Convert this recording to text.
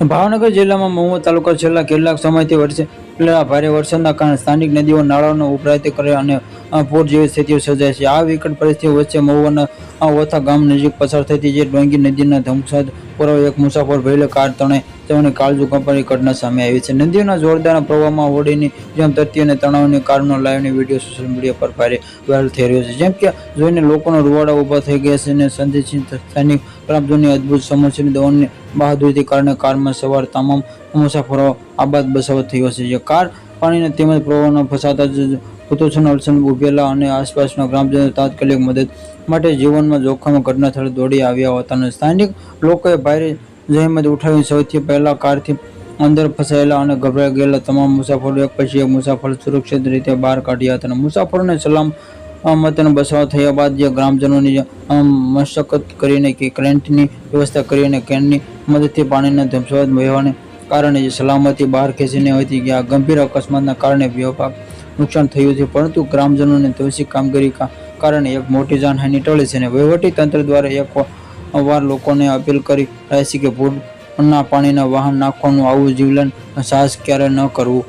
ભાવનગર જિલ્લામાં મહુવા તાલુકા છેલ્લા કેટલાક સમયથી વરસેલા ભારે વરસાદના કારણે સ્થાનિક નદીઓ નાળાઓનો ઉભરાતી કરે અને પૂર જેવી સ્થિતિઓ સર્જાય છે. આ વિકટ પરિસ્થિતિ વચ્ચે મહુવાના વોથા ગામ નજીક પસાર થતી જે ડોંગી નદીના ધમસાદ પુરાવે એક મુસાફર ભરેલી કાર તણાઈ જવાની કાળજુ કંપાવી ઘટના સામે આવી છે. નદીઓના જોરદાર પ્રવાહમાં હોડીની જેમ તરતી અને તણાવની કારનો લાઈવની વિડીયો સોશિયલ મીડિયા પર ભારે વાયરલ થઈ રહ્યો છે. જેમ કે જોઈને લોકોના રૂવાડા ઊભા થઈ ગયા છે અને સંદેશિત સ્થાનિક ગ્રામજનોની અદ્ભુત સમસ્યાની દવાની બહાદુરીથી કારણે કારમાં સવાર તમામ મુસાફરો આબાદ બચાવ થયો છે. જે કાર પાણીના તેમજ પ્રવાહમાં ફસાતા જ હુતોછન અડચણ ઉભેલા અને આસપાસના ગ્રામજનો તાત્કાલિક મદદ માટે જીવનમાં જોખમ ઘટના સ્થળે દોડી આવ્યા હતા અને સ્થાનિક લોકોએ ભારે જહેમત ઉઠાવી સૌથી પહેલા કારથી અંદર ફસાયેલા અને ગભરાઈ ગયેલા તમામ મુસાફરો એક પછી એક મુસાફર સુરક્ષિત રીતે બહાર કાઢ્યા હતા. મુસાફરોને સલામતનો બચાવ થયા બાદ જે ગ્રામજનોની મશક્કત કરીને ક્રેન્ટની વ્યવસ્થા કરી અને કેનની મદદથી પાણીના ધમસાત વહેવાને કારણે જે સલામતી બહાર ખેંચીને હતી કે આ ગંભીર અકસ્માતના કારણે વ્યાપક નુકસાન થયું છે, પરંતુ ગ્રામજનોની ત્વરિત કામગીરી કારણે એક મોટી જાનહાનિ ટળી છે અને વહીવટી તંત્ર દ્વારા એક વાર લોકોને અપીલ કરી રહ્યા છે કે પૂરના પાણીના વાહન નાખવાનું આવું જીવલેણ સાહસ ક્યારે ન કરવું.